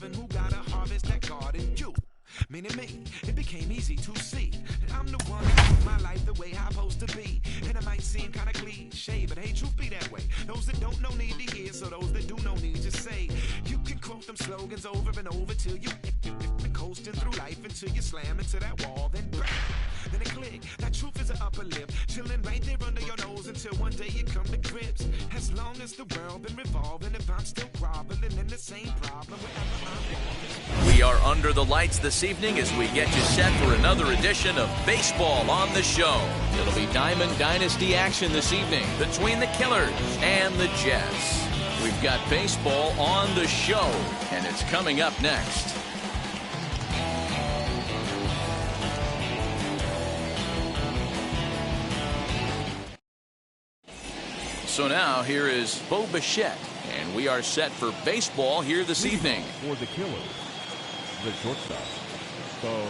starving, who gotta harvest that garden? You. Meaning me, it became easy to see that I'm the one that live my life the way I'm supposed to be. And it might seem kinda cliche, but hey, truth be that way. Those that don't know need to hear, so those that do know need to say. You can quote them slogans over and over till you coasting through life until you slam into that wall, then bang, then it click. That truth is an upper lip, chilling right there under your nose until one day you come to grips. As long as the world been revolving, if I'm still groveling in the same problem wherever I'm walking. We are under the lights this evening as we get you set for another edition of Baseball on the Show. It'll be Diamond Dynasty action this evening between the Killers and the Jets. We've got baseball on the show, and it's coming up next. So now here is Bo Bichette, and we are set for baseball here this evening. For the Killers, the shortstop, Bo.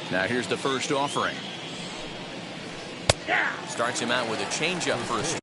Now here's the first offering. Starts him out with a changeup first.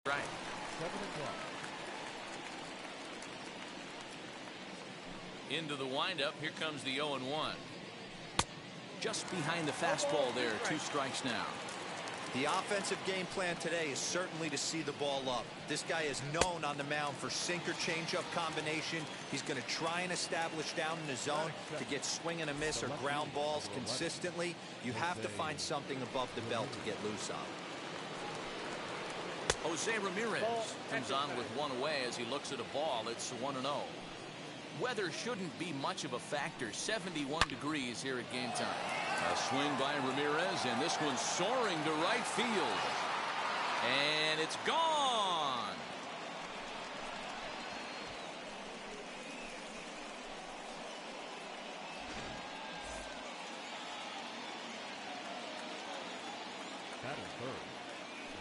Right. 7 o'clock. Into the windup. Here comes the 0-1. Just behind the fastball there. 2 strikes now. The offensive game plan today is certainly to see the ball up. This guy is known on the mound for sinker changeup combination. He's going to try and establish down in the zone to get swing and a miss or ground balls consistently. You have to find something above the belt to get loose on. Jose Ramirez comes on with 1 away as he looks at a ball. It's 1-0. Weather shouldn't be much of a factor. 71 degrees here at game time. A swing by Ramirez, and this one's soaring to right field. And it's gone.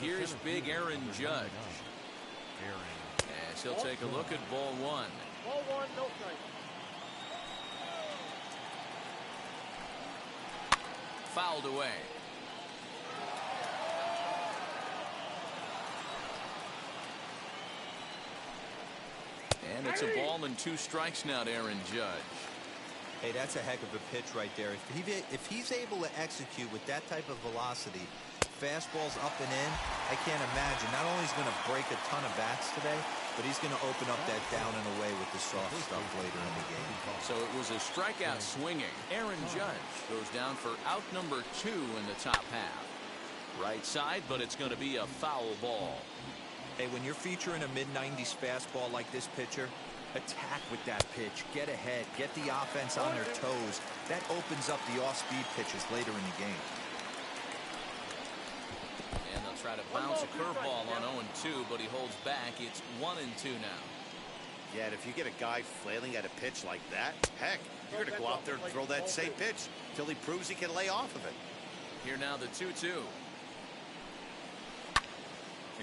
Here's big Aaron Judge. As he'll take a look at ball 1. Ball 1, no strike. Fouled away. And it's a ball and 2 strikes now to Aaron Judge. Hey, that's a heck of a pitch right there. If he's able to execute with that type of velocity, fastballs up and in, I can't imagine. Not only is he going to break a ton of bats today, but he's going to open up that down and away with the soft stuff later in the game. So it was a strikeout swinging. Aaron Judge goes down for out number 2 in the top half. Right side, but it's going to be a foul ball. Hey, when you're featuring a mid-90s fastball like this pitcher, attack with that pitch. Get ahead. Get the offense on their toes. That opens up the off-speed pitches later in the game. And they'll try to bounce a curveball on 0-2, but he holds back. It's 1-2 now. Yeah, and if you get a guy flailing at a pitch like that, heck, you're going to go out there and throw that same pitch till he proves he can lay off of it. Here now the 2-2.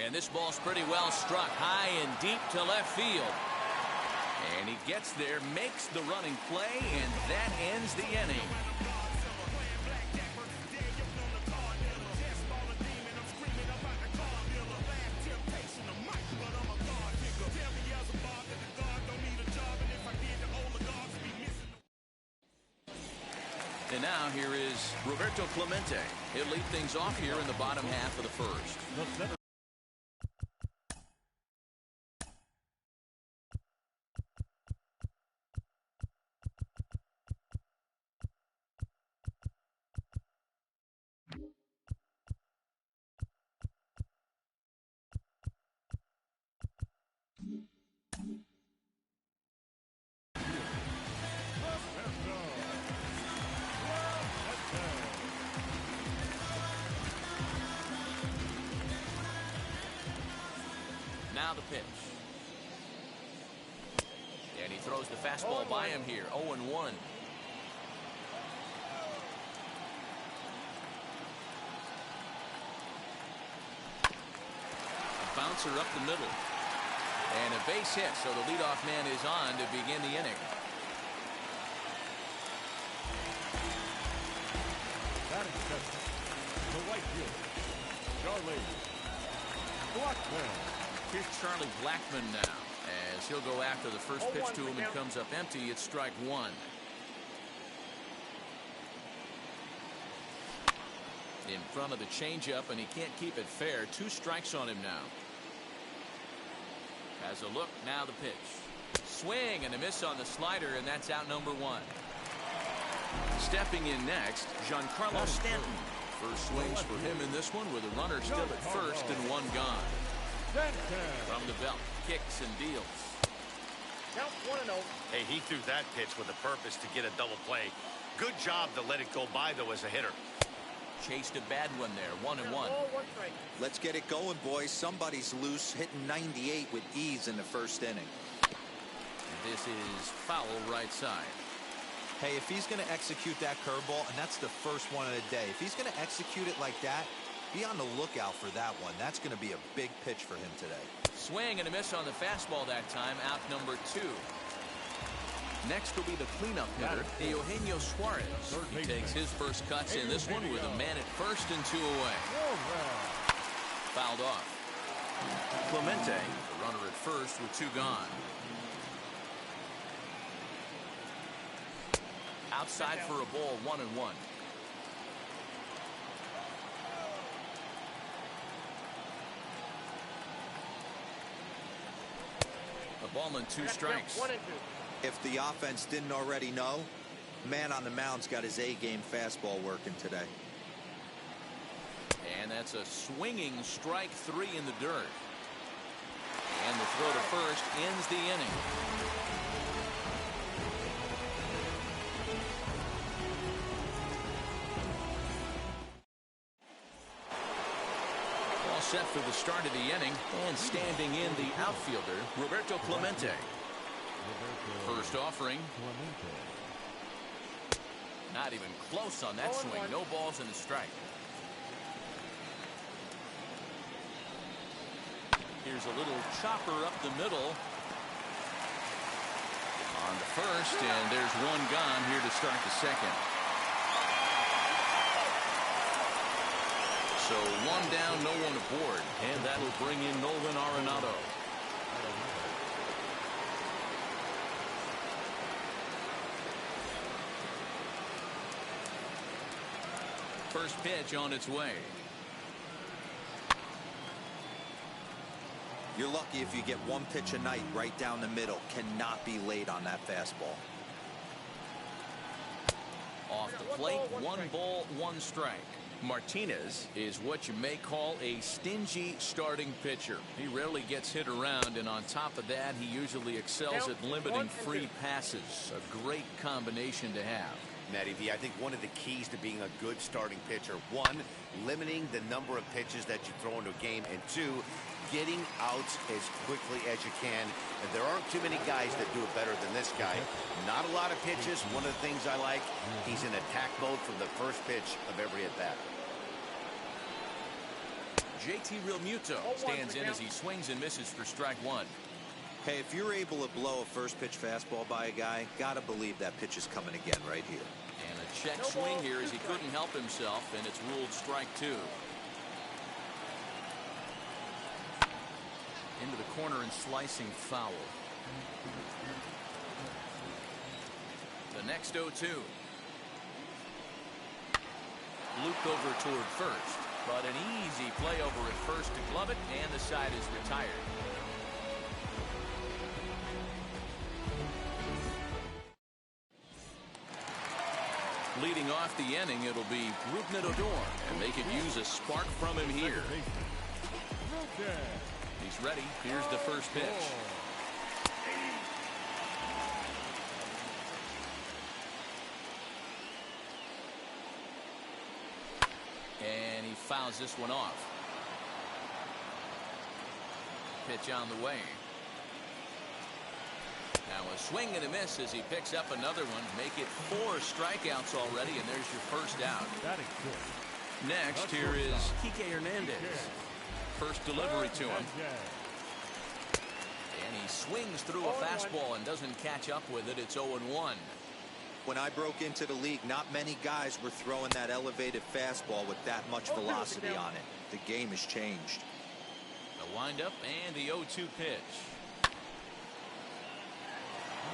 And this ball's pretty well struck high and deep to left field. And he gets there, makes the running play, and that ends the inning. And now here is Roberto Clemente. He'll lead things off here in the bottom half of the first. Now the pitch. And he throws the fastball by him here. 0-1. A bouncer up the middle. And a base hit, so the leadoff man is on to begin the inning. Batting center. The right fielder, Charlie Blackman. Here's Charlie Blackman now, as he'll go after the first pitch to him and comes up empty. It's strike 1. In front of the changeup, and he can't keep it fair. 2 strikes on him now. Has a look, now the pitch. Swing and a miss on the slider, and that's out number 1. Stepping in next, Giancarlo Stanton. First swings for him in this one with a runner still at first and 1 gone. From the belt, kicks and deals. Count 1-0. Hey, he threw that pitch with a purpose to get a double play. Good job to let it go by, though, as a hitter. Chased a bad one there, 1-1. Ball 1 strike. Let's get it going, boys. Somebody's loose, hitting 98 with ease in the first inning. This is foul right side. Hey, if he's going to execute that curveball, and that's the first one of the day, if he's going to execute it like that, be on the lookout for that one. That's going to be a big pitch for him today. Swing and a miss on the fastball that time, out number 2. Next will be the cleanup hitter, Eugenio Suarez. He takes his first cuts in this one with a man at first and 2 away. Fouled off. Clemente, the runner at first with 2 gone. Outside for a ball, 1-1. A ball and 2 strikes. 1-2. If the offense didn't already know, man on the mound's got his A-game fastball working today. And that's a swinging strike 3 in the dirt. And the throw to first ends the inning. All set for the start of the inning, and standing in the outfielder, Roberto Clemente. First offering. Not even close on that swing. No balls and a strike. Here's a little chopper up the middle. On to first, and there's 1 gone here to start the second. So 1 down, no one aboard, and that'll bring in Nolan Arenado. First pitch on its way. You're lucky if you get 1 pitch a night right down the middle. Cannot be late on that fastball. Off the plate, 1 ball, 1 strike. Martinez is what you may call a stingy starting pitcher. He rarely gets hit around, and on top of that, he usually excels at limiting free passes. A great combination to have. Matty V, I think one of the keys to being a good starting pitcher, 1, limiting the number of pitches that you throw into a game, and 2, getting outs as quickly as you can. And there aren't too many guys that do it better than this guy. Not a lot of pitches. One of the things I like, he's in attack mode from the first pitch of every at bat. JT Realmuto stands in as he swings and misses for strike 1. Hey, if you're able to blow a first pitch fastball by a guy, gotta believe that pitch is coming again right here. And a check swing here as he couldn't help himself, and it's ruled strike 2. Into the corner and slicing foul. The next 0-2. Looped over toward first, but an easy play over at first to glove it, and the side is retired. Leading off the inning, it'll be Rougned Odor, and they could use a spark from him here. He's ready. Here's the first pitch. And he fouls this one off. Pitch on the way. Now a swing and a miss as he picks up another one. Make it 4 strikeouts already, and there's your first out. Next, here is Kike Hernandez. First delivery to him. And he swings through a fastball and doesn't catch up with it. It's 0-1. When I broke into the league, not many guys were throwing that elevated fastball with that much velocity on it. The game has changed. The windup and the 0-2 pitch.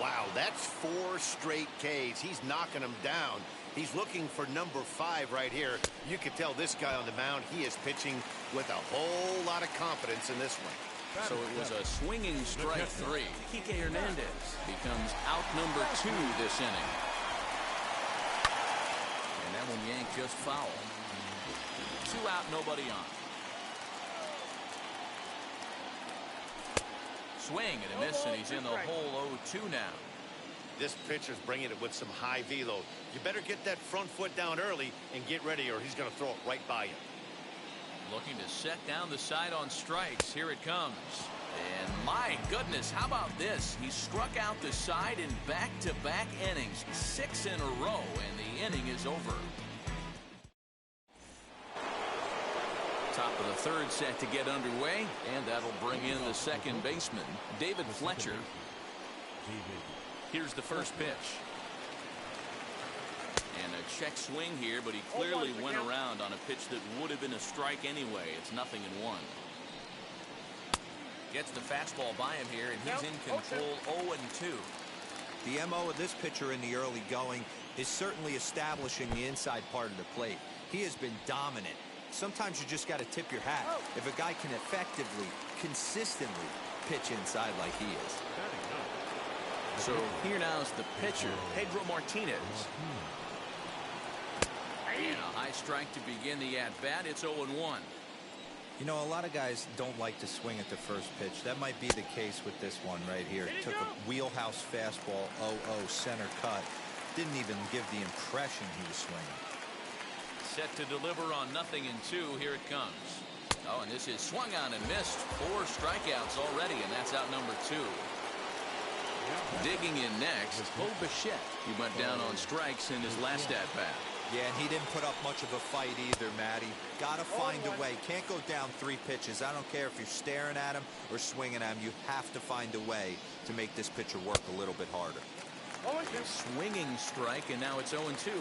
Wow, that's 4 straight Ks. He's knocking them down. He's looking for number 5 right here. You can tell this guy on the mound, he is pitching with a whole lot of confidence in this one. So it was a swinging strike 3. Kike Hernandez becomes out number 2 this inning. And that one yanked just foul. 2 out, nobody on. Swing and a miss, and he's in the hole 0-2 now. This pitcher's bringing it with some high velo. You better get that front foot down early and get ready, or he's going to throw it right by you. Looking to set down the side on strikes. Here it comes. And my goodness, how about this? He struck out the side in back-to-back innings. 6 in a row, and the inning is over. Top of the 3rd set to get underway, and that'll bring in the second baseman, David Fletcher. Here's the first pitch. And a check swing here, but he clearly went around on a pitch that would have been a strike anyway. It's 0-1. Gets the fastball by him here, and he's in control. 0-2. The MO of this pitcher in the early going is certainly establishing the inside part of the plate. He has been dominant. Sometimes you just got to tip your hat if a guy can effectively, consistently pitch inside like he is. So here now is the pitcher, Pedro Martinez. And a high strike to begin the at-bat. It's 0-1. You know, a lot of guys don't like to swing at the first pitch. That might be the case with this one right here. Took a wheelhouse fastball, 0-0 center cut. Didn't even give the impression he was swinging. Set to deliver on 0-2. Here it comes. Oh, and this is swung on and missed. 4 strikeouts already, and that's out number 2. Digging in next, Bichette. He went down on strikes in his last at-bat. Yeah, and he didn't put up much of a fight either, Matty. Got to find a way. Can't go down 3 pitches. I don't care if you're staring at him or swinging at him. You have to find a way to make this pitcher work a little bit harder. Swinging strike, and now it's 0-2.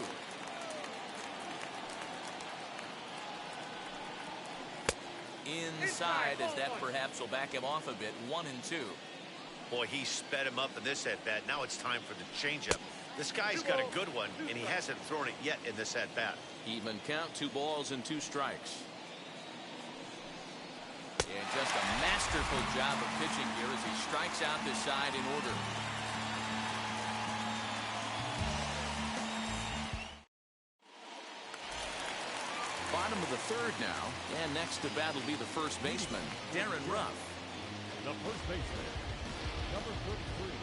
Inside, as that perhaps will back him off a bit. 1-2. Boy, he sped him up in this at-bat. Now it's time for the changeup. This guy's got a good one, and he hasn't thrown it yet in this at-bat. Even count, 2 balls and 2 strikes. And just a masterful job of pitching here as he strikes out this side in order. Bottom of the 3rd now, and next to bat will be the first baseman, Darren Ruff. The first baseman, number 33.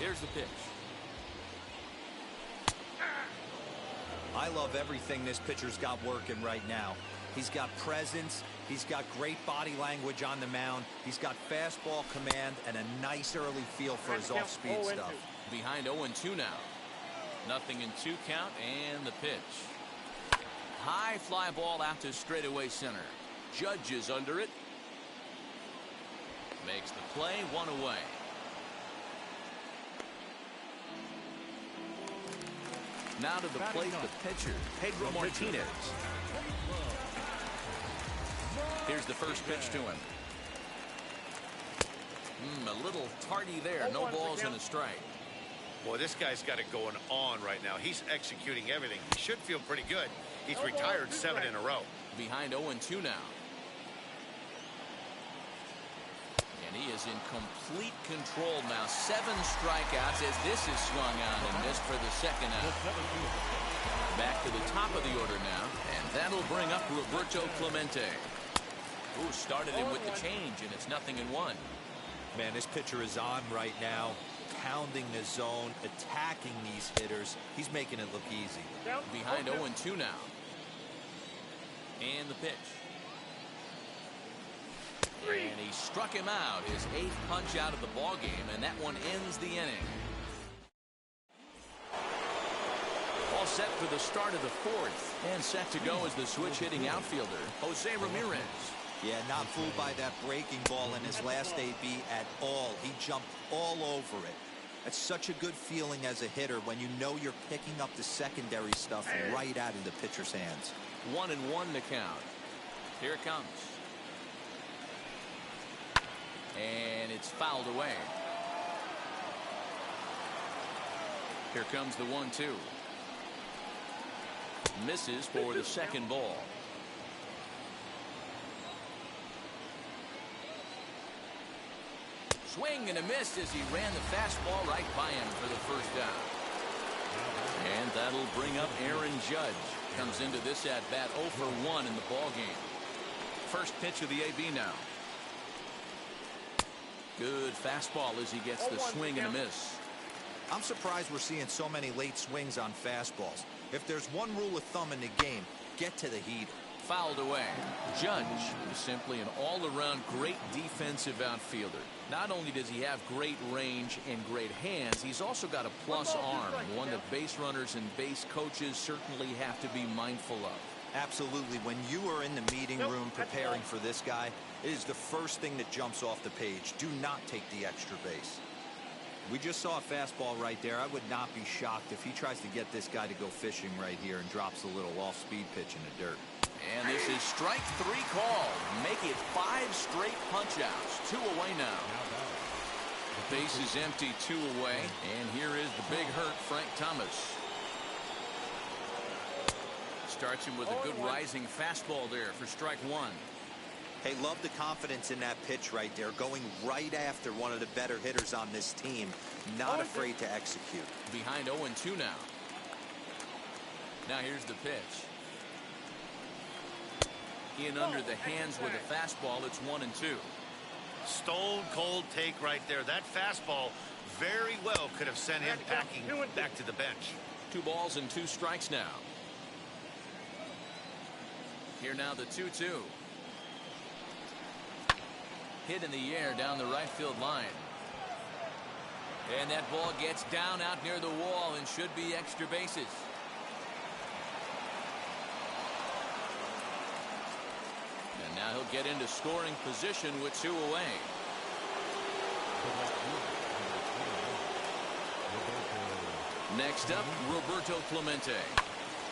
Here's the pitch. I love everything this pitcher's got working right now. He's got presence. He's got great body language on the mound. He's got fastball command and a nice early feel for his off-speed stuff. Behind 0-2 now. 0-2 count, and the pitch. High fly ball out to straightaway center. Judge is under it. Makes the play, 1 away. Now to the plate, the pitcher, Pedro Martinez. Here's the first pitch to him. A little tardy there. No balls and a strike. Boy, this guy's got it going on right now. He's executing everything. He should feel pretty good. He's retired 7 in a row. Behind 0-2 now. And he is in complete control now. 7 strikeouts as this is swung on and missed for the second out. Back to the top of the order now, and that'll bring up Roberto Clemente, who started him with the change, and it's 0-1. Man, this pitcher is on right now, pounding the zone, attacking these hitters. He's making it look easy. Behind 0-2 now. And the pitch. And he struck him out, his 8th punch out of the ball game, and that one ends the inning. All set for the start of the 4th, and set to go is the switch-hitting outfielder, Jose Ramirez. Yeah, not fooled by that breaking ball in his last AB at all. He jumped all over it. That's such a good feeling as a hitter when you know you're picking up the secondary stuff right out of the pitcher's hands. 1-1 to count. Here it comes. And it's fouled away. Here comes the 1-2. Misses for the second ball. Swing and a miss as he ran the fastball right by him for the first down. And that'll bring up Aaron Judge. Comes into this at-bat 0 for 1 in the ball game. First pitch of the AB now. Good fastball as he gets the swing and a miss. I'm surprised we're seeing so many late swings on fastballs. If there's one rule of thumb in the game, get to the heater. Fouled away. Judge is simply an all-around great defensive outfielder. Not only does he have great range and great hands, he's also got a plus arm, one that base runners and base coaches certainly have to be mindful of. Absolutely. When you are in the meeting room preparing for this guy, it is the first thing that jumps off the page. Do not take the extra base. We just saw a fastball right there. I would not be shocked if he tries to get this guy to go fishing right here and drops a little off-speed pitch in the dirt. And this is strike 3 called. Make it 5 straight punch-outs. 2 away now. The base is empty, 2 away. And here is the big hurt, Frank Thomas. Starts him with a good rising fastball there for strike 1. Hey, love the confidence in that pitch right there. Going right after one of the better hitters on this team. Not afraid to execute. Behind 0-2 now. Now here's the pitch. In under the hands with a fastball. It's 1-2. Stone cold take right there. That fastball very well could have sent him packing back to the bench. 2 balls and 2 strikes now. Here now the 2-2. Hit in the air down the right field line. And that ball gets down out near the wall and should be extra bases. And now he'll get into scoring position with 2 away. Next up, Roberto Clemente.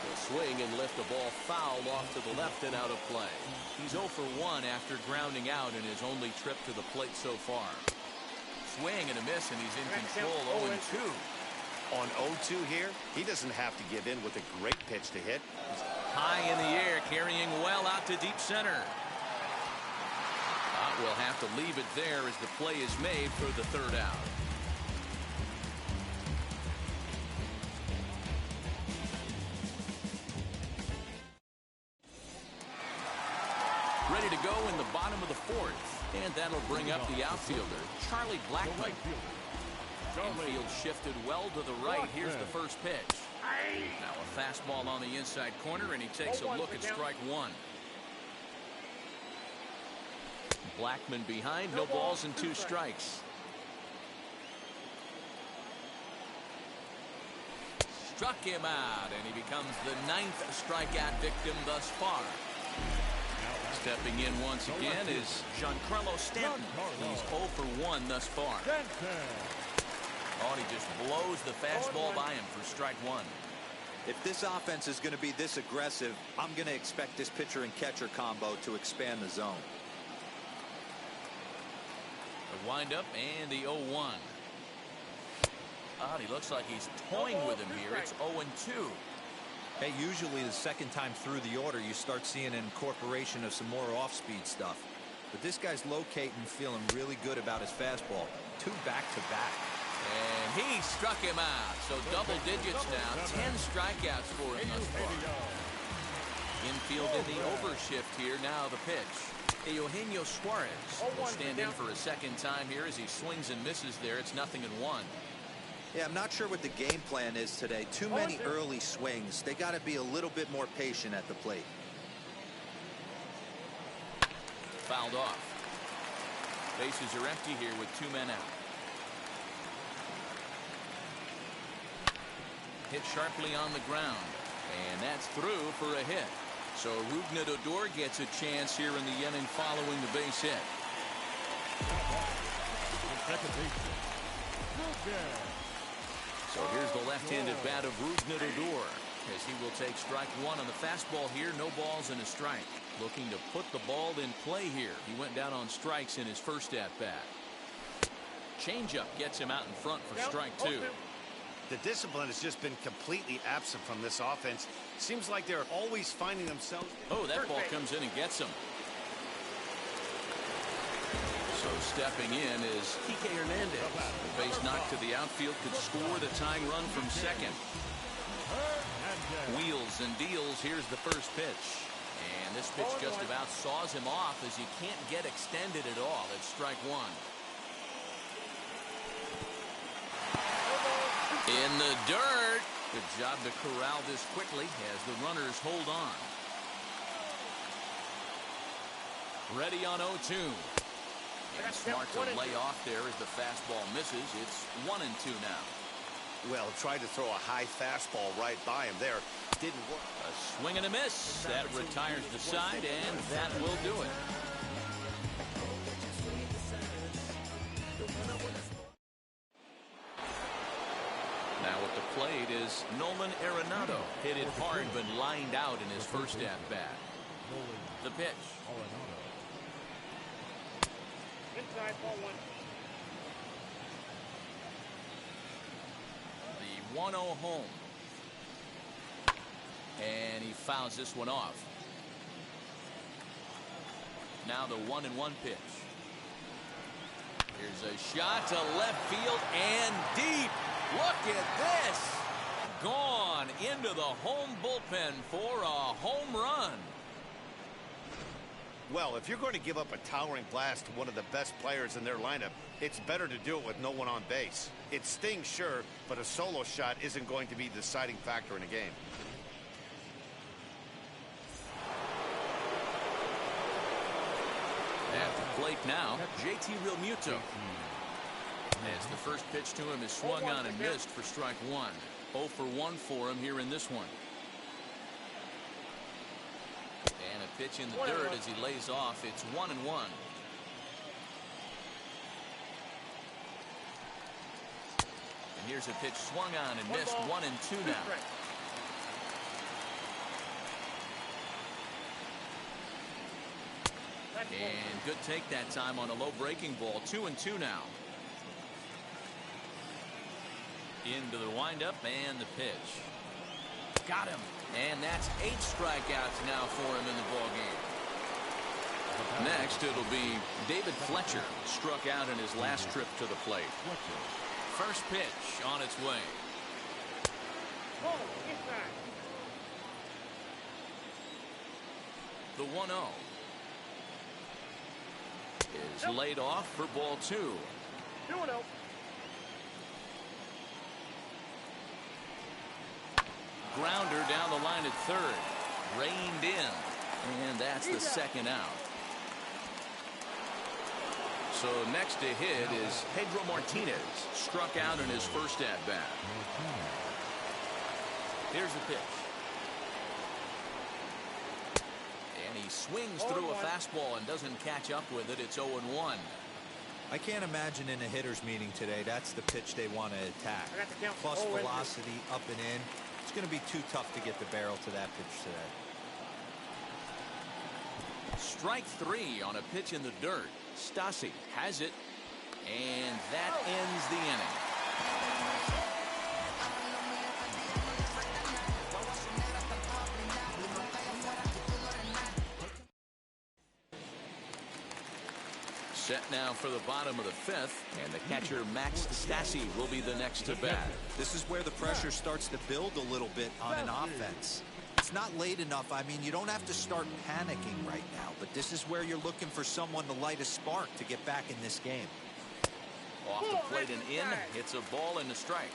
He'll swing and lift the ball foul off to the left and out of play. He's 0 for 1 after grounding out in his only trip to the plate so far. Swing and a miss, and he's in control. 0-2. On 0-2 here, he doesn't have to give in with a great pitch to hit. High in the air, carrying well out to deep center. We'll have to leave it there as the play is made for the 3rd out. Ready to go in the bottom of the 4th. And that'll bring up the outfielder, Charlie Blackmon. Infield shifted well to the right. Here's the first pitch. Now a fastball on the inside corner, and he takes a look at strike 1. Blackmon behind, no balls and 2 strikes. Struck him out, and he becomes the 9th strikeout victim thus far. Stepping in once again is Giancarlo Stanton. He's 0 for 1 thus far. Oh, and he just blows the fastball by him for strike 1. If this offense is going to be this aggressive, I'm going to expect this pitcher and catcher combo to expand the zone. The windup and the 0-1. He looks like he's toying with him here. It's 0-2. Hey, usually the second time through the order, you start seeing an incorporation of some more off-speed stuff. But this guy's locating, feeling really good about his fastball. 2 back-to-back. And he struck him out. So double digits now. 10 strikeouts for him thus far. Infield in the overshift here. Now the pitch. Eugenio Suarez will stand in for a second time here as he swings and misses there. It's 0-1. Yeah, I'm not sure what the game plan is today. Too many early swings. They got to be a little bit more patient at the plate. Fouled off. Bases are empty here with 2 men out. Hit sharply on the ground. And that's through for a hit. So Rougned Odor gets a chance here in the inning following the base hit. So here's the left-handed bat of Rougned Odor as he will take strike 1 on the fastball here. No balls and a strike. Looking to put the ball in play here. He went down on strikes in his first at-bat. Changeup gets him out in front for strike 2. The discipline has just been completely absent from this offense. Seems like they're always finding themselves. Oh, that ball comes in and gets him. So stepping in is Kike Hernandez. The base knock to the outfield could score the tying run from second. Wheels and deals. Here's the first pitch. And this pitch just about saws him off as he can't get extended at all. It's strike 1. In the dirt. Good job to corral this quickly as the runners hold on. Ready on 0-2. And smart to lay off there as the fastball misses. It's 1-2 now. Well, tried to throw a high fastball right by him there. Didn't work. A swing and a miss. That retires the side, and that will do it. Now at the plate is Nolan Arenado. Hit it hard but lined out in his first at-bat. The pitch. Inside, ball one. The 1-0 home. And he fouls this one off. Now the 1-1 pitch. Here's a shot to left field and deep. Look at this. Gone into the home bullpen for a home run. Well, if you're going to give up a towering blast to one of the best players in their lineup, it's better to do it with no one on base. It stings, sure, but a solo shot isn't going to be the deciding factor in a game. At the plate now, JT Realmuto. As the first pitch to him is swung on and missed for strike one. 0 for 1 for him here in this one. And a pitch in the dirt as he lays off. It's 1-1. And here's a pitch swung on and missed. 1-2 now. And good take that time on a low breaking ball. 2-2 now. Into the windup and the pitch. Got him. And that's 8 strikeouts now for him in the ballgame. Next, it'll be David Fletcher. Struck out in his last trip to the plate. First pitch on its way. The 1-0 is laid off for ball 2. 2-0. Grounder down the line at third. Reined in. And that's the second out. So next to hit is Pedro Martinez. Struck out in his first at-bat. Here's the pitch. And he swings through a fastball and doesn't catch up with it. It's 0-1. I can't imagine in a hitter's meeting today that's the pitch they want to attack. Plus velocity up and in. It's going to be too tough to get the barrel to that pitch today. Strike 3 on a pitch in the dirt. Stassi has it, and that ends the inning. Set now for the bottom of the 5th, and the catcher Max Stassi will be the next to bat. This is where the pressure starts to build a little bit on an offense. It's not late enough. I mean, you don't have to start panicking right now, but this is where you're looking for someone to light a spark to get back in this game. Off the plate and in. It's a ball and a strike.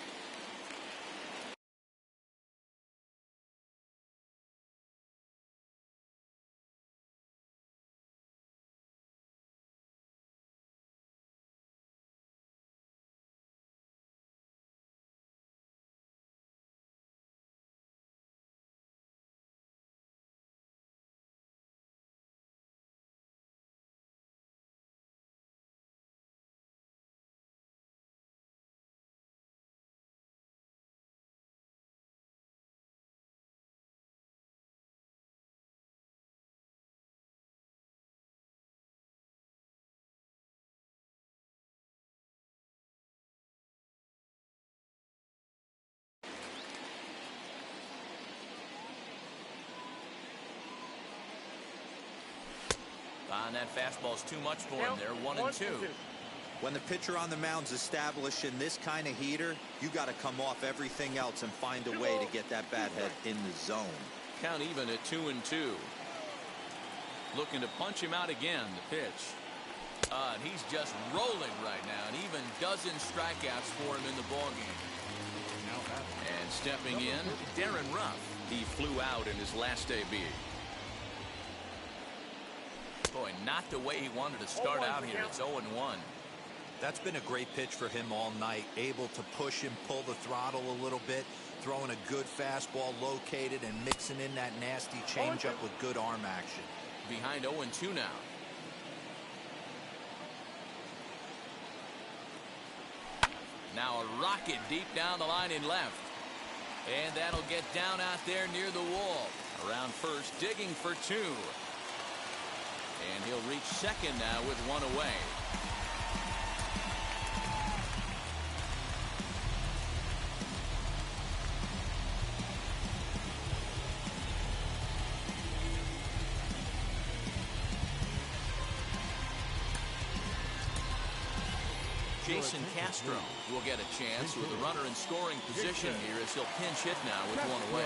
And that fastball's too much for him there. 1-2. When the pitcher on the mound's establishing this kind of heater, you got to come off everything else and find a way to get that bat head in the zone. Count even at 2-2. Looking to punch him out again. The pitch. And he's just rolling right now. And even dozen strikeouts for him in the ballgame. And stepping in, Darren Ruff. He flew out in his last AB. Boy, not the way he wanted to start out here. It's 0-1. That's been a great pitch for him all night. Able to push him, pull the throttle a little bit, throwing a good fastball located and mixing in that nasty changeup with good arm action. Behind 0-2 now. Now a rocket deep down the line in left. And that'll get down out there near the wall. Around first, digging for 2. And he'll reach second now with one away. Jason Castro will get a chance with a runner in scoring position here as he'll pinch hit now with one away.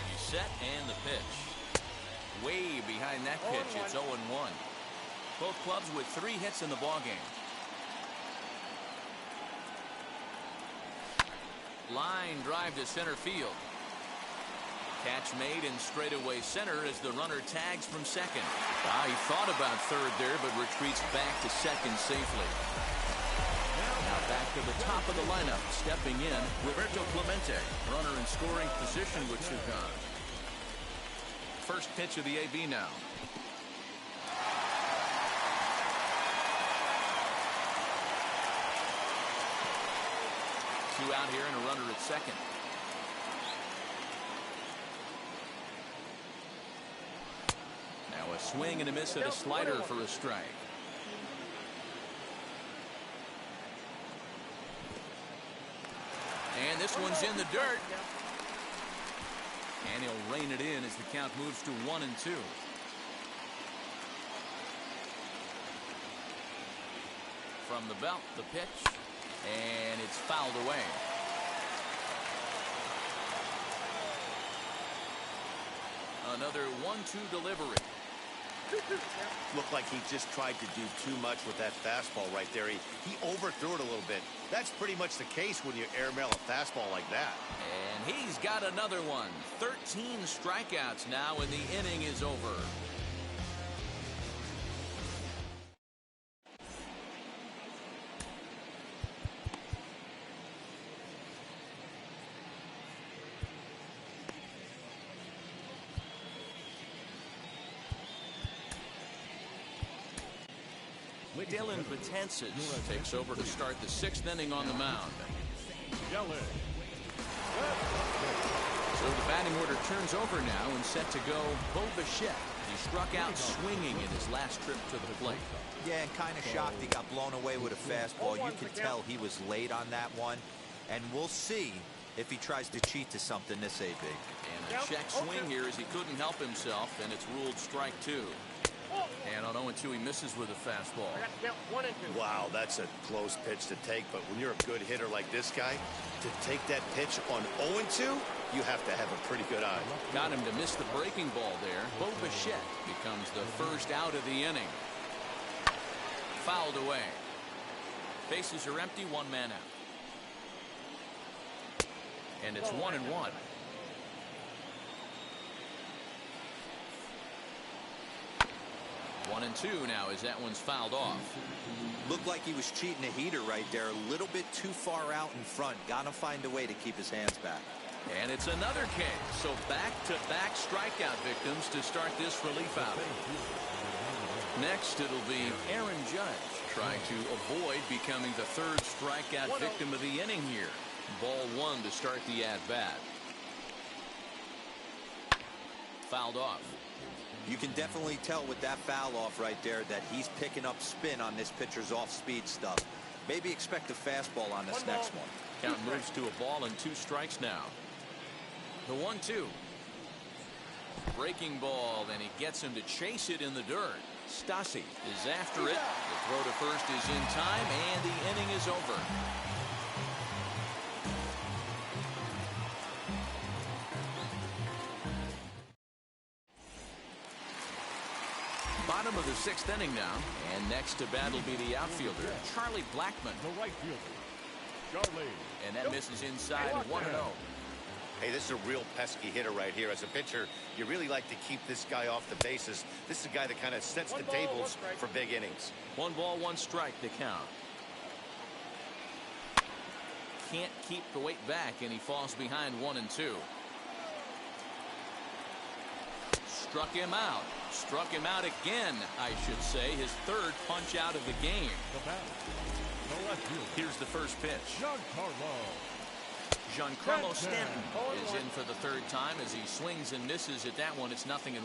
He's set and the pitch. Way behind that pitch, it's 0-1. Both clubs with 3 hits in the ballgame. Line drive to center field. Catch made in straightaway center as the runner tags from second. He thought about third there, but retreats back to second safely. Now back to the top of the lineup. Stepping in, Roberto Clemente. Runner in scoring position with 2 gone. First pitch of the AB now. Two out here and a runner at second. Now a swing and a miss at a slider for a strike. And this one's in the dirt. And he'll rein it in as the count moves to 1-2. From the belt, the pitch. And it's fouled away. Another 1-2 delivery. Looked like he just tried to do too much with that fastball right there. He overthrew it a little bit. That's pretty much the case when you airmail a fastball like that. And he's got another one. 13 strikeouts now, and the inning is over. Dylan Betances takes over to start the 6th inning on the mound. So the batting order turns over now and set to go Bo Bichette. He struck out swinging in his last trip to the plate. Yeah, and kind of shocked he got blown away with a fastball. You could tell he was late on that one. And we'll see if he tries to cheat to something this AB. And a check swing here as he couldn't help himself, and it's ruled strike 2. And on 0-2, he misses with a fastball. Wow, that's a close pitch to take, but when you're a good hitter like this guy, to take that pitch on 0-2, you have to have a pretty good eye. Got him to miss the breaking ball there. Bo Bichette becomes the first out of the inning. Fouled away. Bases are empty, 1 man out. And it's 1-1. 1-2 now as that one's fouled off. Looked like he was cheating a heater right there. A little bit too far out in front. Gotta find a way to keep his hands back. And it's another case. So back-to-back strikeout victims to start this relief outing. Next, it'll be Aaron Judge trying to avoid becoming the 3rd strikeout victim of the inning here. Ball 1 to start the at-bat. Fouled off. You can definitely tell with that foul off right there that he's picking up spin on this pitcher's off-speed stuff. Maybe expect a fastball on this next one. Count moves to a ball and 2 strikes now. The 1-2. Breaking ball, and he gets him to chase it in the dirt. Stassi is after it. The throw to first is in time, and the inning is over. Bottom of the 6th inning now, and next to bat will be the outfielder, Charlie Blackmon. The right fielder, Charlie. And that misses inside, 1-0. Hey, this is a real pesky hitter right here. As a pitcher, you really like to keep this guy off the bases. This is a guy that kind of sets the tables for big innings. 1 ball, 1 strike to count. Can't keep the weight back, and he falls behind 1-2. Struck him out. Struck him out again, I should say. His third punch out of the game. Here's the first pitch. Giancarlo Stanton is in for the third time as he swings and misses at that one. It's 0-1.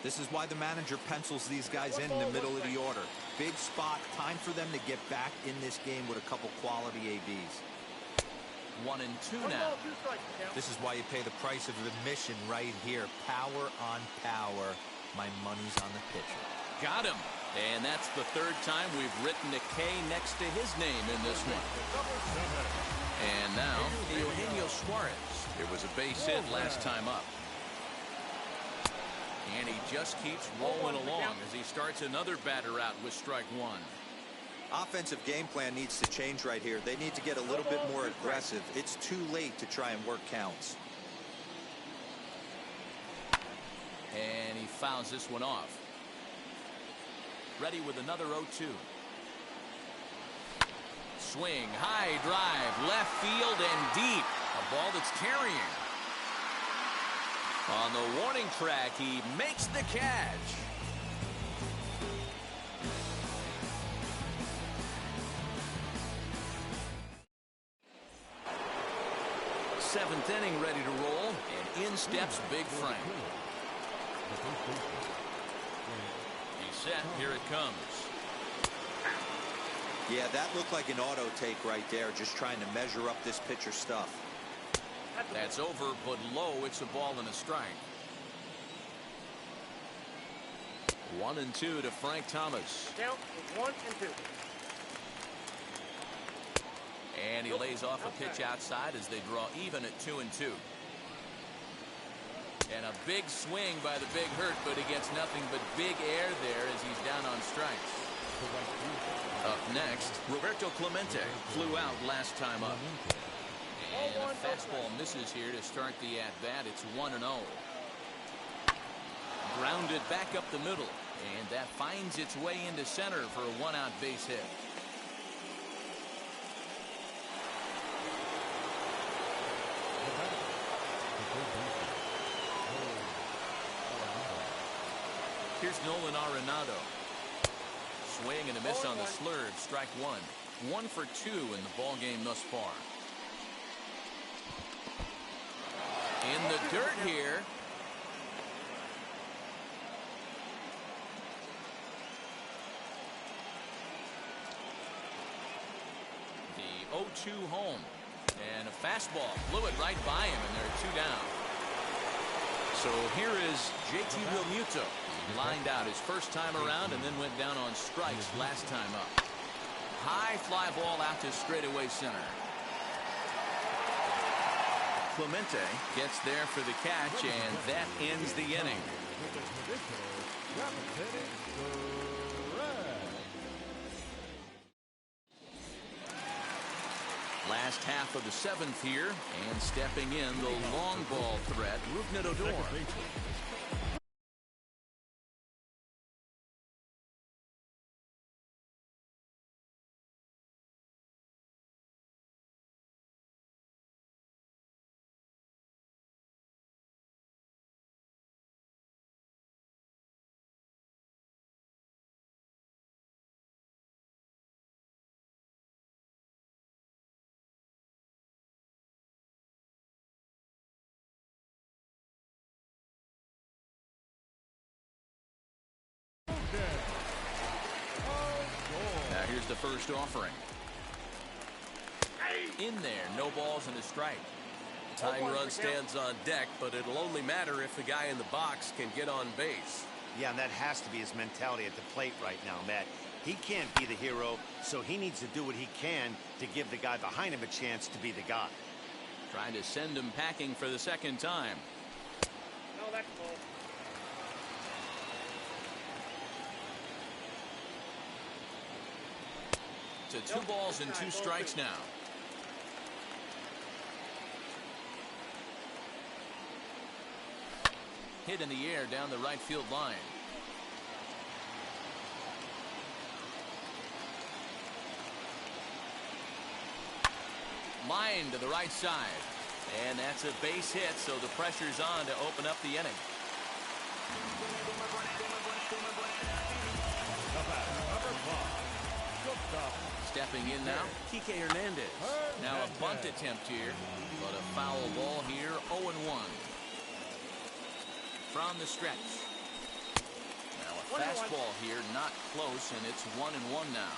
This is why the manager pencils these guys in the middle of the order. Big spot. Time for them to get back in this game with a couple quality ABs. 1-2 now. This is why you pay the price of admission right here. Power on power. My money's on the pitcher. Got him. And that's the third time we've written a K next to his name in this one. And now, Eugenio Suarez. It was a base hit last time up. And he just keeps rolling along as he starts another batter out with strike one. Offensive game plan needs to change right here. They need to get a little bit more aggressive. It's too late to try and work counts. And he fouls this one off. Ready with another 0-2. Swing, high drive, left field and deep. A ball that's carrying. On the warning track, he makes the catch. Seventh inning ready to roll, and in steps Big Frank. He's set. Here it comes. Yeah, that looked like an auto take right there, just trying to measure up this pitcher's stuff. That's over, but low. It's a ball and a strike. 1-2 to Frank Thomas. Count is 1-2. And he lays off a pitch outside as they draw even at 2-2. And a big swing by the Big Hurt, but he gets nothing but big air there as he's down on strikes. Up next, Roberto Clemente flew out last time up. And a fastball misses here to start the at-bat. It's 1-0. Grounded back up the middle, and that finds its way into center for a one-out base hit. Here's Nolan Arenado. Swing and a miss on the slurve. Strike one. 1 for 2 in the ball game thus far. In the dirt here. The 0-2 home. And a fastball. Blew it right by him, and there are 2 down. So here is JT Realmuto. Lined out his first time around and then went down on strikes last time up. High fly ball out to straightaway center. Clemente gets there for the catch, and that ends the inning. Last half of the 7th here, and stepping in the long ball threat, Rougned Odor. Now here's the first offering. In there, no balls and a strike. Tying run stands on deck, but it'll only matter if the guy in the box can get on base. Yeah, and that has to be his mentality at the plate right now, Matt. He can't be the hero, so he needs to do what he can to give the guy behind him a chance to be the guy. Trying to send him packing for the second time. No, that's cool. To 2 balls and 2 strikes now. Hit in the air down the right field line. Line to the right side. And that's a base hit, so the pressure's on to open up the inning. Stepping in now, Kike Hernandez. Now a bunt attempt here, but a foul ball here, 0-1. From the stretch. Now a fastball here, not close, and it's 1-1 now.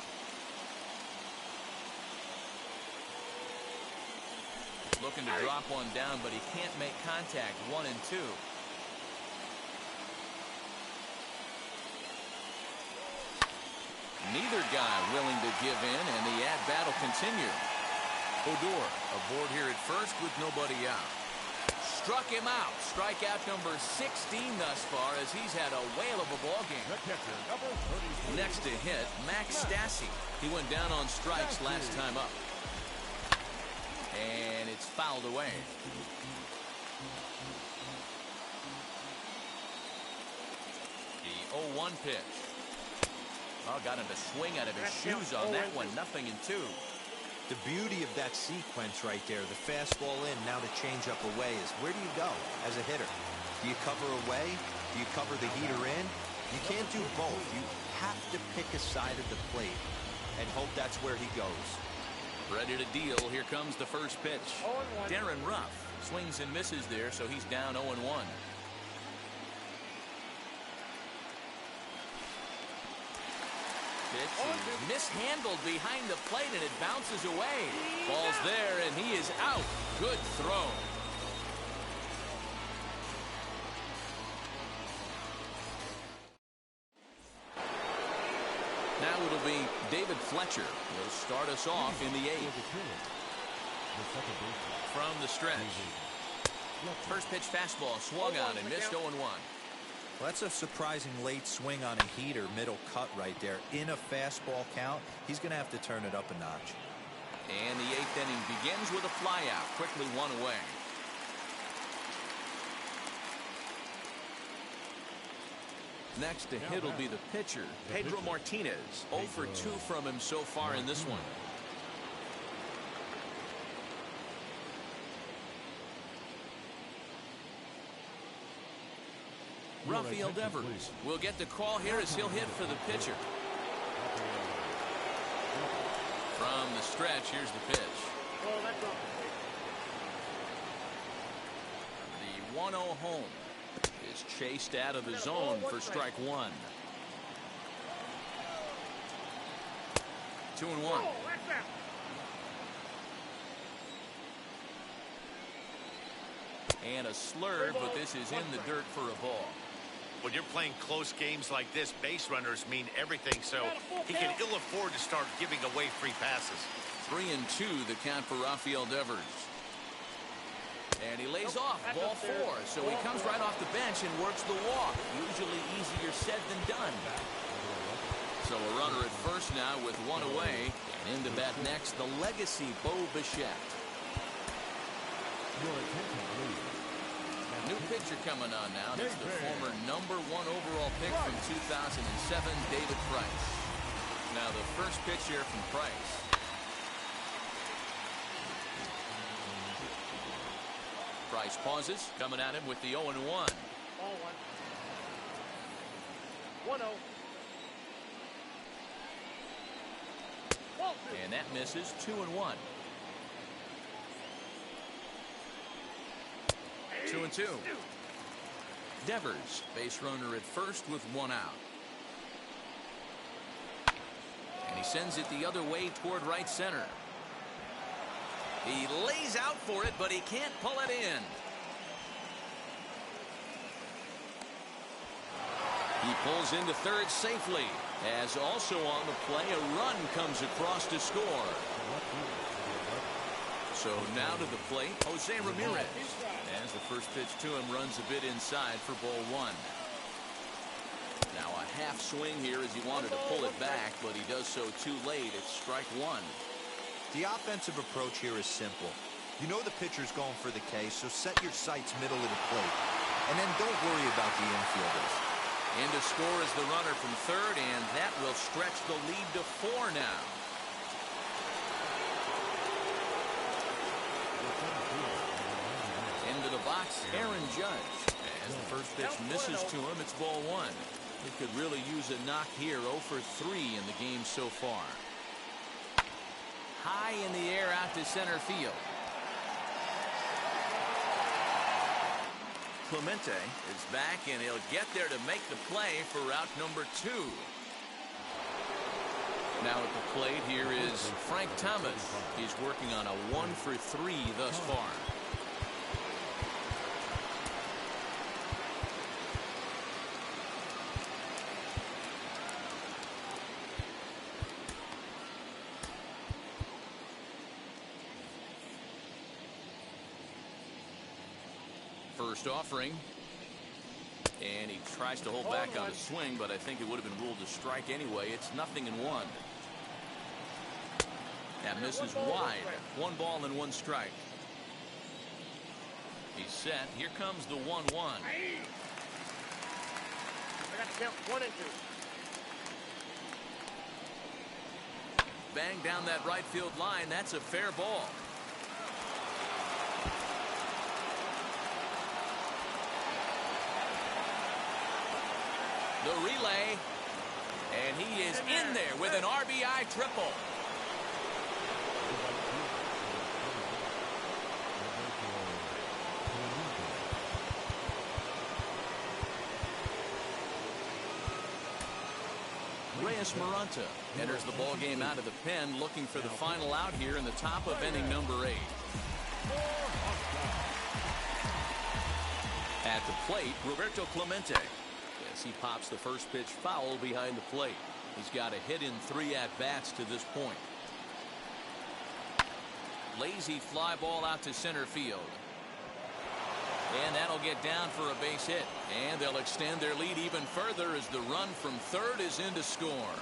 Looking to drop one down, but he can't make contact. 1-2. Neither guy willing to give in, and the at-bat will continue. Odor aboard here at first with nobody out. Struck him out. Strikeout number 16 thus far, as he's had a whale of a ball game. Next to hit, Max Stassi. He went down on strikes last time up. And it's fouled away. The 0-1 pitch. Oh, got him to swing out of his shoes on that one. 0-2. The beauty of that sequence right there, the fastball in, now the changeup away, is where do you go as a hitter? Do you cover away? Do you cover the heater in? You can't do both. You have to pick a side of the plate and hope that's where he goes. Ready to deal. Here comes the first pitch. Darren Ruff swings and misses there, so he's down 0-1. Pitch is mishandled behind the plate, and it bounces away. Ball's there, and he is out. Good throw. Now it'll be David Fletcher. He'll start us off in the 8th. From the stretch. First pitch fastball swung on and missed 0-1. Well, that's a surprising late swing on a heater, middle cut right there. In a fastball count, he's going to have to turn it up a notch. And the 8th inning begins with a flyout. Quickly one away. Next to hit will be the pitcher, Pedro Martinez. 0 for 2 from him so far in this one. Rafael Devers will get the call here as he'll hit for the pitcher. From the stretch, here's the pitch. The 1-0 home is chased out of the zone for strike 1. 2-1. And a slurve, but this is in the dirt for a ball. When you're playing close games like this, base runners mean everything, so he can ill afford to start giving away free passes. 3-2 the count for Rafael Devers. And he lays off, ball 4, so he comes right off the bench and works the walk. Usually easier said than done. So a runner at first now with 1 away. And in to bat next, the legacy Bo Bichette. New pitcher coming on now. That's the former #1 overall pick from 2007, David Price. Now the first pitch here from Price. Price pauses, coming at him with the 0-1. 1-0. And that misses. 2-1. 2-2. Devers, base runner at first with 1 out. And he sends it the other way toward right center. He lays out for it, but he can't pull it in. He pulls into third safely, as also on the play, a run comes across to score. So now to the plate, Jose Ramirez. As the first pitch to him runs a bit inside for ball 1. Now a half swing here as he wanted to pull it back, but he does so too late. It's strike 1. The offensive approach here is simple. You know the pitcher's going for the K, so set your sights middle of the plate. And then don't worry about the infielders. In to score is the runner from third, and that will stretch the lead to 4 now. Into the box, Aaron Judge. As the first pitch misses to him, it's ball one. He could really use a knock here. 0 for 3 in the game so far. High in the air out to center field. Clemente is back, and he'll get there to make the play for route number 2. Now at the plate, here is Frank Thomas. He's working on a 1 for 3 thus far. First offering. And he tries to hold back on a swing, but I think it would have been ruled a strike anyway. It's 0-1. That misses wide. 1 ball and 1 strike. He's set. Here comes the 1-1. I got to count 1 and 2. Bang down that right field line. That's a fair ball. The relay, and he is in there with an RBI triple. Reyes Maranta enters the ball game out of the pen, looking for the final out here in the top of inning number 8. At the plate, Roberto Clemente. As he pops the first pitch foul behind the plate. He's got a hit in 3 at-bats to this point. Lazy fly ball out to center field. And that'll get down for a base hit. And they'll extend their lead even further as the run from third is in to score.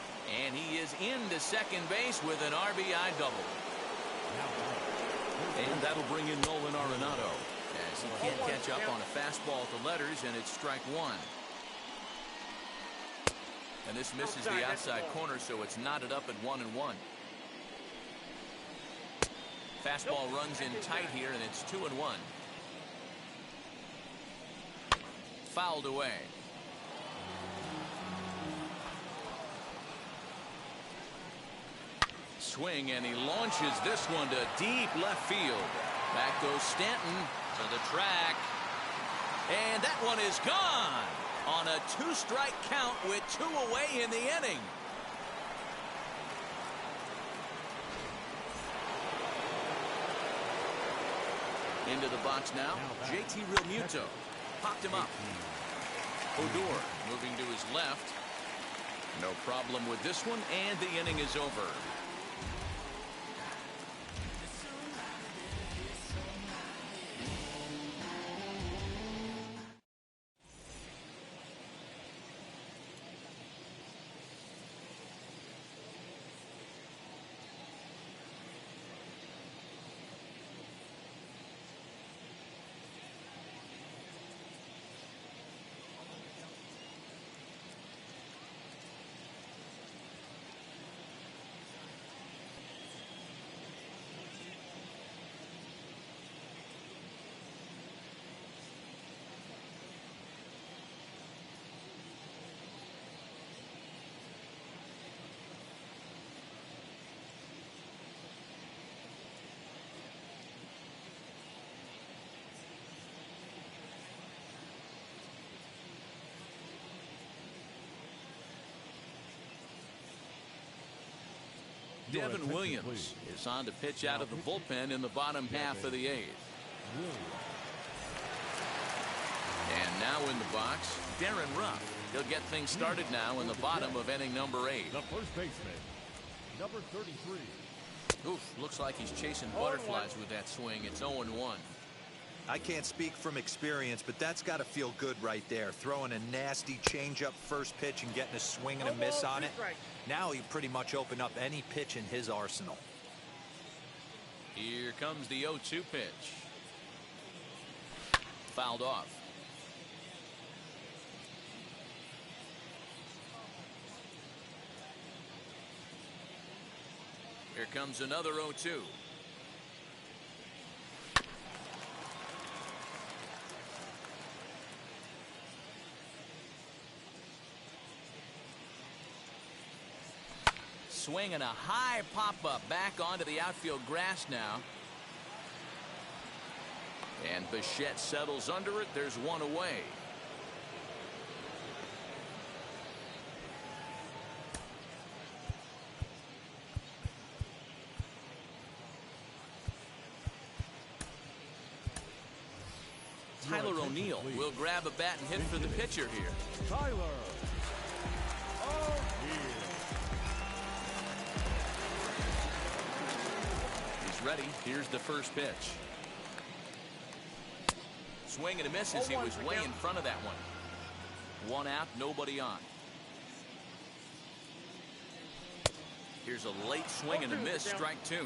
And he is into second base with an RBI double. And that'll bring in Nolan Arenado, as he can't catch up on a fastball at the letters, and it's strike 1. And this misses the outside corner, so it's knotted up at 1-1. Fastball runs in tight here, and it's 2-1. Fouled away. Swing, and he launches this one to deep left field. Back goes Stanton to the track. And that one is gone on a 2-strike count with 2 away in the inning. Into the box now, JT Realmuto. Popped him up. Odor moving to his left. No problem with this one, and the inning is over. Devin Williams is on to pitch out of the bullpen in the bottom half of the 8th. And now in the box, Darren Ruff. He'll get things started now in the bottom of inning number 8. The first baseman, number 33. Oof, looks like he's chasing butterflies with that swing. It's 0-1. I can't speak from experience, but that's got to feel good right there. Throwing a nasty changeup first pitch and getting a swing and a miss on it. Now he pretty much opened up any pitch in his arsenal. Here comes the 0-2 pitch. Fouled off. Here comes another 0-2. swing and a high pop-up back onto the outfield grass now. And Bichette settles under it. There's one away. Tyler O'Neill will grab a bat and hit for the pitcher here. Tyler O'Neill. He's ready. Here's the first pitch. Swing and a miss as he was way in front of that one. One out, nobody on. Here's a late swing and a miss, strike two.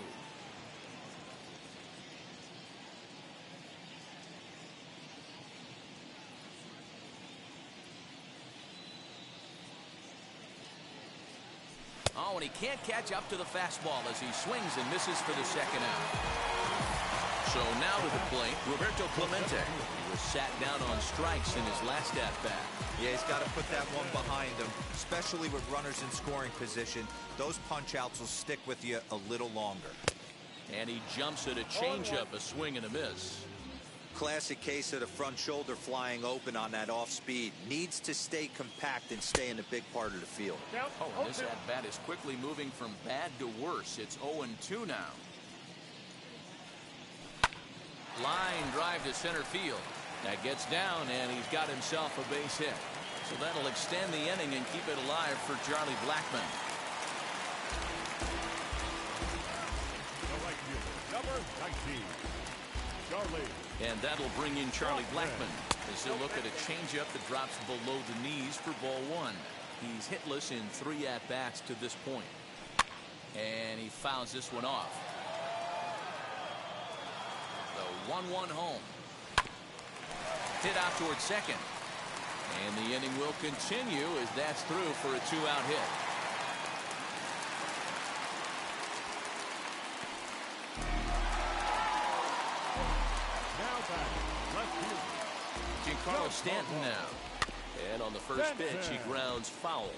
Oh, and he can't catch up to the fastball as he swings and misses for the second out. So now to the plate, Roberto Clemente. He was sat down on strikes in his last at-bat. Yeah, he's got to put that one behind him, especially with runners in scoring position. Those punch-outs will stick with you a little longer. And he jumps at a changeup, a swing and a miss. Classic case of the front shoulder flying open on that off-speed. Needs to stay compact and stay in the big part of the field. Oh, and this at-bat is quickly moving from bad to worse. It's 0-2 now. Line drive to center field. That gets down, and he's got himself a base hit. So that'll extend the inning and keep it alive for Charlie Blackmon. The right fielder, number 19, Charlie. And that'll bring in Charlie Blackmon as he'll look at a changeup that drops below the knees for ball one. He's hitless in 3 at-bats to this point. And he fouls this one off. The 1-1 home. Hit out towards second. And the inning will continue as that's through for a 2-out hit. Giancarlo Stanton now. And on the first pitch, he grounds foul.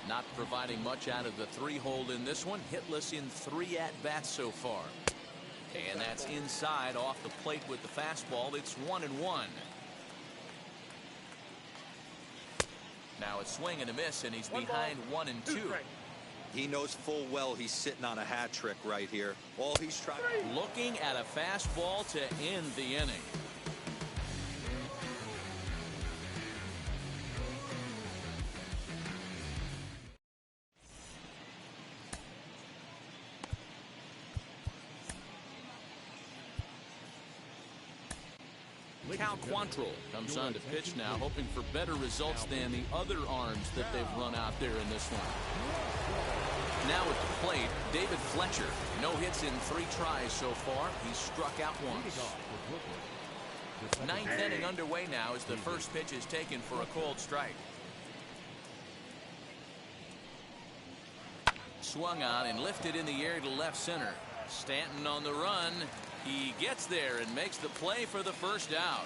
Not providing much out of the 3-hole in this one. Hitless in 3 at-bats so far. And that's inside off the plate with the fastball. It's 1-1. Now a swing and a miss, and he's behind 1-2. He knows full well he's sitting on a hat trick right here. All he's trying. Looking at a fastball to end the inning. Cal Quantrill comes on to pitch now, hoping for better results than the other arms that they've run out there in this one. Now at the plate, David Fletcher. No hits in 3 tries so far. He's struck out once. 9th inning underway now as the first pitch is taken for a called strike. Swung on and lifted in the air to left center. Stanton on the run. He gets there and makes the play for the first out.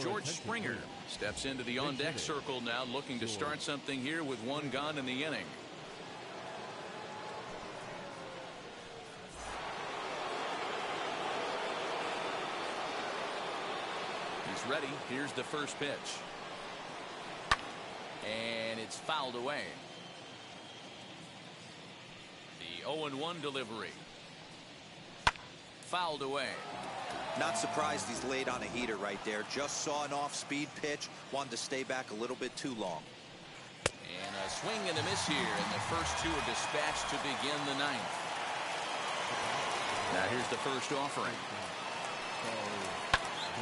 George Springer steps into the on-deck circle now, looking to start something here with 1 gone in the inning. He's ready. Here's the first pitch. And it's fouled away. The 0-1 delivery. Fouled away. Not surprised he's laid on a heater right there. Just saw an off-speed pitch. Wanted to stay back a little bit too long. And a swing and a miss here. And the first 2 are dispatched to begin the 9th. Now here's the first offering.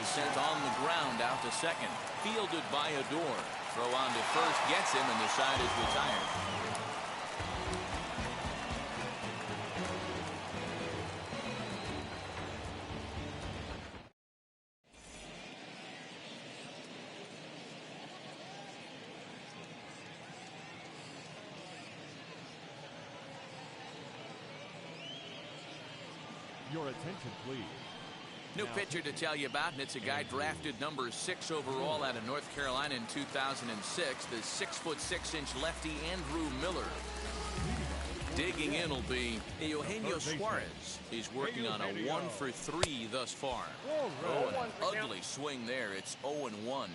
Sent on the ground out to second. Fielded by Adore. Throw on to first gets him, and the side is retired. Your attention, please. New pitcher to tell you about, and it's a guy drafted number 6 overall out of North Carolina in 2006, the 6'6" lefty Andrew Miller. Digging in will be Eugenio Suarez. He's working on a 1-for-3 thus far. Oh, an ugly swing there. It's 0-1.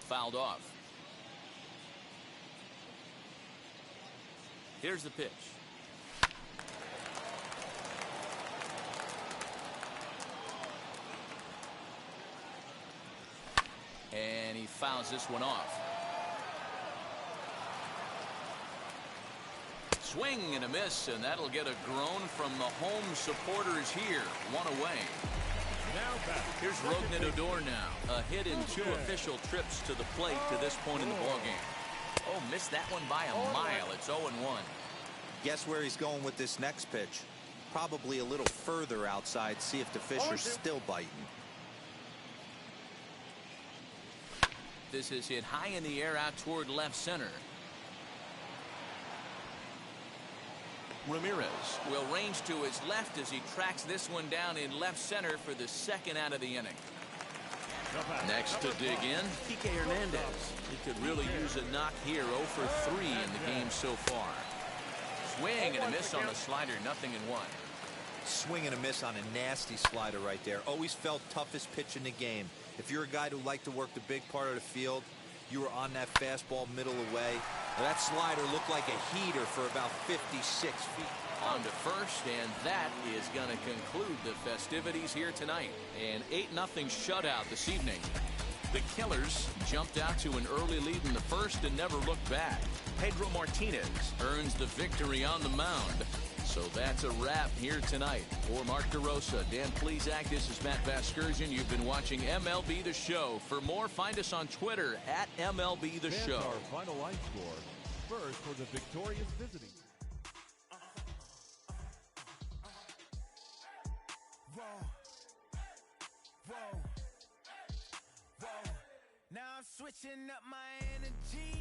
Fouled off. Here's the pitch. And he fouls this one off. Swing and a miss, and that'll get a groan from the home supporters here. 1 away. Here's Rognet Odor now. A hit in 2 official trips to the plate to this point in the ballgame. Oh, missed that one by a mile. It's 0-1. Guess where he's going with this next pitch? Probably a little further outside. See if the fish are still biting. This is hit high in the air out toward left center. Ramirez will range to his left as he tracks this one down in left center for the 2nd out of the inning. Next to dig in, Kike Hernandez. He could really use a knock here. 0-for-3 in the game so far. Swing and a miss on the slider. 0-1. Swing and a miss on a nasty slider right there. Always felt toughest pitch in the game. If you're a guy who liked to work the big part of the field, you were on that fastball middle away. Well, that slider looked like a heater for about 56 feet. On to first, and that is going to conclude the festivities here tonight. An 8-0 shutout this evening. The Killers jumped out to an early lead in the first and never looked back. Pedro Martinez earns the victory on the mound. So that's a wrap here tonight. For Mark DeRosa, Dan Plesac, this is Matt Vasgersian. You've been watching MLB The Show. For more, find us on Twitter at MLB The Show. Our final line score. First for the victorious visiting. Now I'm switching up my energy.